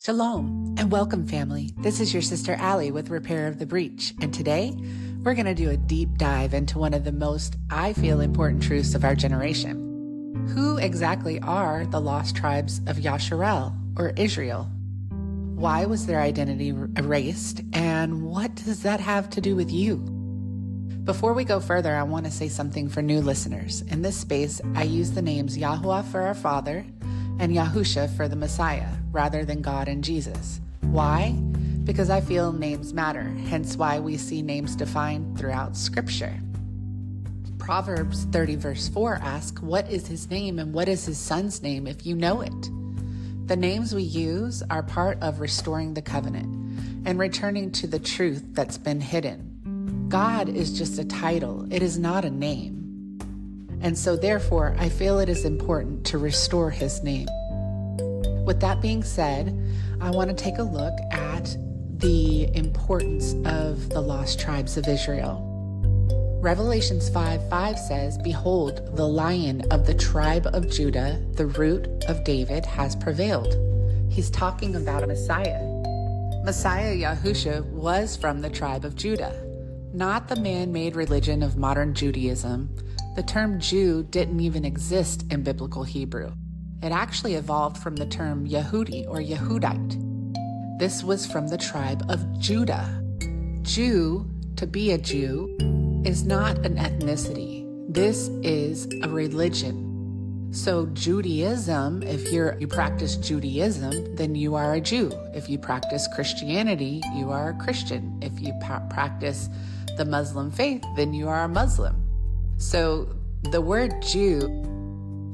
Shalom and welcome, family. This is your sister Allie with Repair of the Breach, and today we're going to do a deep dive into one of the most, I feel, important truths of our generation. Who exactly are the lost tribes of Yasharel, or Israel? Why was their identity erased, and what does that have to do with you? Before we go further, I want to say something for new listeners. In this space, I use the names Yahuah for our Father and Yahusha for the Messiah, rather than God and Jesus. Why? Because I feel names matter, hence why we see names defined throughout Scripture. Proverbs 30 verse 4 asks, what is his name and what is his son's name if you know it? The names we use are part of restoring the covenant and returning to the truth that's been hidden. God is just a title, it is not a name. And so therefore, I feel it is important to restore his name. With that being said, I want to take a look at the importance of the lost tribes of Israel. Revelations 5:5 says, "Behold, the Lion of the tribe of Judah, the root of David, has prevailed." He's talking about a Messiah. Messiah Yahusha was from the tribe of Judah, not the man-made religion of modern Judaism. The term Jew didn't even exist in biblical Hebrew. It actually evolved from the term Yehudi or Yehudite. This was from the tribe of Judah. Jew, to be a Jew, is not an ethnicity. This is a religion. So Judaism, if you practice Judaism, then you are a Jew. If you practice Christianity, you are a Christian. If you practice the Muslim faith, then you are a Muslim. So the word Jew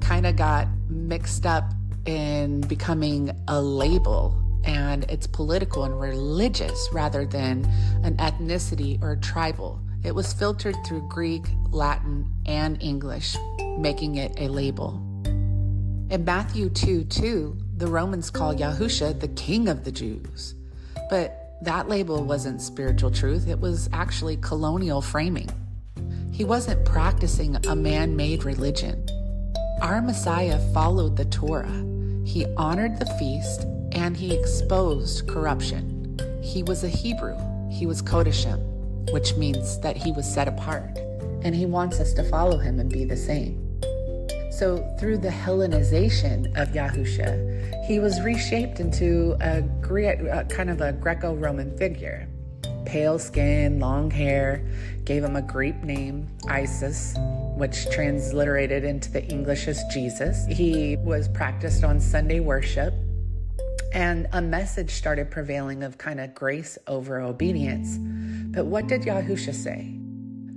kind of got mixed up in becoming a label, and it's political and religious rather than an ethnicity or tribal. It was filtered through Greek, Latin, and English, making it a label. In Matthew 2:2, the Romans call Yahusha the King of the Jews. But that label wasn't spiritual truth, it was actually colonial framing. He wasn't practicing a man-made religion. Our Messiah followed the Torah. He honored the feast and he exposed corruption. He was a Hebrew. He was Kodashim, which means that he was set apart. And he wants us to follow him and be the same. So through the Hellenization of Yahusha, he was reshaped into a kind of a Greco-Roman figure. Pale skin, long hair, gave him a Greek name, Isis, which transliterated into the English as Jesus. He was practiced on Sunday worship, and a message started prevailing of kind of grace over obedience. But what did Yahusha say?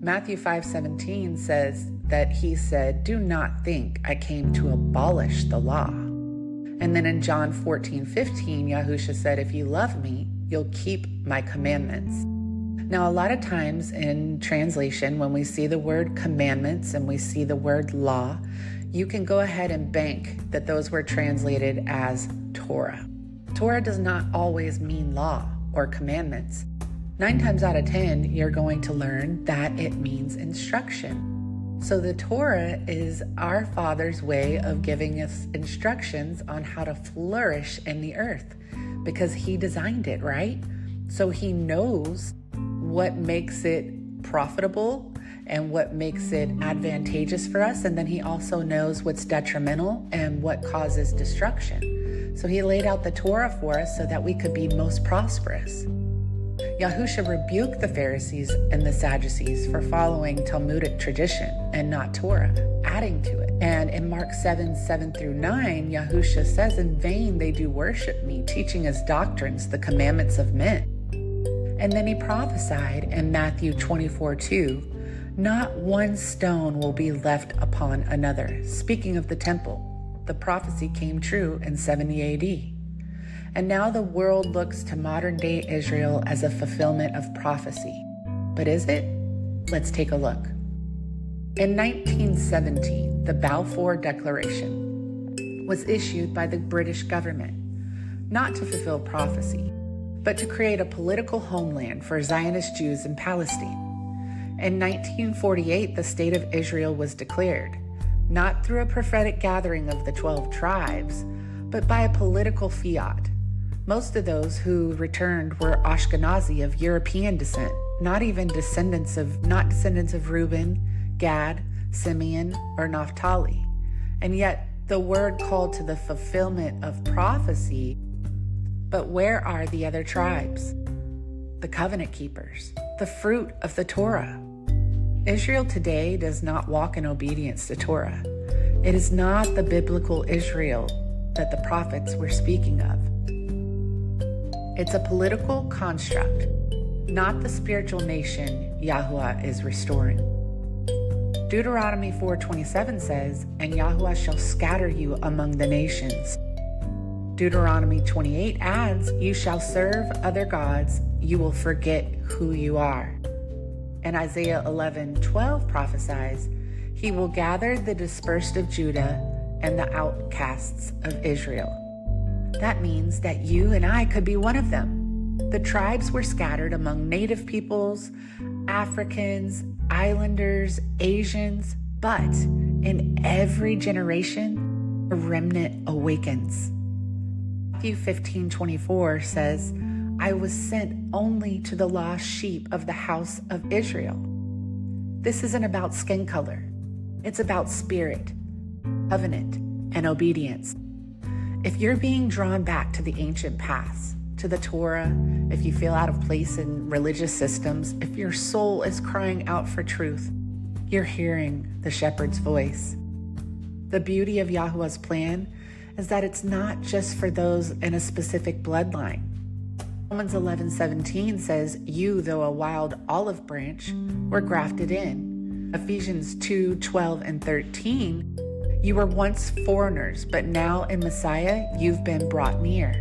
Matthew 5:17 says that he said, "Do not think I came to abolish the law." And then in John 14:15, Yahusha said, "If you love me, you'll keep my commandments." Now, a lot of times in translation, when we see the word commandments and we see the word law, you can go ahead and bank that those were translated as Torah. Torah does not always mean law or commandments. 9 times out of 10, you're going to learn that it means instruction. So the Torah is our Father's way of giving us instructions on how to flourish in the earth, because he designed it, right? So he knows what makes it profitable and what makes it advantageous for us. And then he also knows what's detrimental and what causes destruction. So he laid out the Torah for us so that we could be most prosperous. Yahusha rebuked the Pharisees and the Sadducees for following Talmudic tradition and not Torah, adding to it. And in Mark 7:7-9, Yahusha says, "In vain they do worship me, teaching as doctrines the commandments of men." And then he prophesied in Matthew 24:2, "Not one stone will be left upon another." Speaking of the temple, the prophecy came true in 70 AD. And now the world looks to modern-day Israel as a fulfillment of prophecy. But is it? Let's take a look. In 1917, the Balfour Declaration was issued by the British government, not to fulfill prophecy, but to create a political homeland for Zionist Jews in Palestine. In 1948, the State of Israel was declared, not through a prophetic gathering of the 12 tribes, but by a political fiat. Most of those who returned were Ashkenazi of European descent, not descendants of Reuben, Gad, Simeon, or Naphtali. And yet the word called to the fulfillment of prophecy. But where are the other tribes? The covenant keepers, the fruit of the Torah. Israel today does not walk in obedience to Torah. It is not the biblical Israel that the prophets were speaking of. It's a political construct, not the spiritual nation Yahuah is restoring. Deuteronomy 4:27 says, "And Yahuah shall scatter you among the nations." Deuteronomy 28 adds, "You shall serve other gods, you will forget who you are." And Isaiah 11:12 prophesies, "He will gather the dispersed of Judah and the outcasts of Israel." That means that you and I could be one of them. The tribes were scattered among native peoples, Africans, islanders, Asians, but in every generation, a remnant awakens. Matthew 15:24 says, "I was sent only to the lost sheep of the house of Israel." This isn't about skin color. It's about spirit, covenant, and obedience. If you're being drawn back to the ancient past, to the Torah, if you feel out of place in religious systems, if your soul is crying out for truth, you're hearing the shepherd's voice. The beauty of Yahuah's plan is that it's not just for those in a specific bloodline. Romans 11:17 says, "You, though a wild olive branch, were grafted in." Ephesians 2:12 and 13, "You were once foreigners, but now in Messiah, you've been brought near."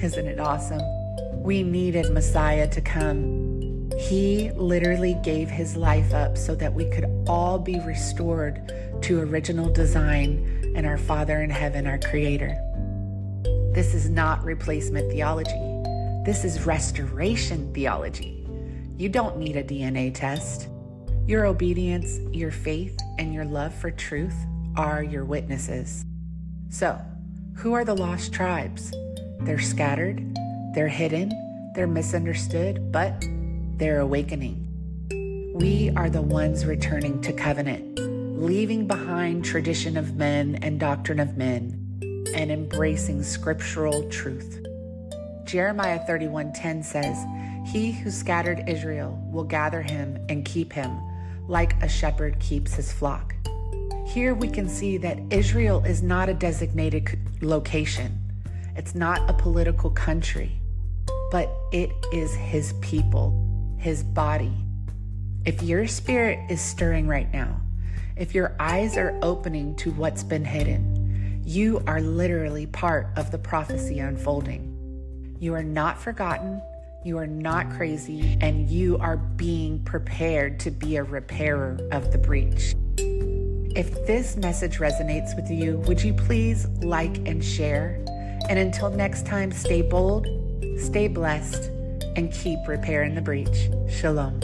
Isn't it awesome? We needed Messiah to come. He literally gave his life up so that we could all be restored to original design and our Father in heaven, our Creator. This is not replacement theology. This is restoration theology. You don't need a DNA test. Your obedience, your faith, and your love for truth are your witnesses. So, who are the lost tribes? They're scattered, they're hidden, they're misunderstood, but they're awakening. We are the ones returning to covenant, leaving behind tradition of men and doctrine of men, and embracing scriptural truth. Jeremiah 31:10 says, "He who scattered Israel will gather him and keep him, like a shepherd keeps his flock." Here we can see that Israel is not a designated location. It's not a political country, but it is his people, his body. If your spirit is stirring right now, if your eyes are opening to what's been hidden, you are literally part of the prophecy unfolding. You are not forgotten, you are not crazy, and you are being prepared to be a repairer of the breach. If this message resonates with you, would you please like and share? And until next time, stay bold, stay blessed, and keep repairing the breach. Shalom.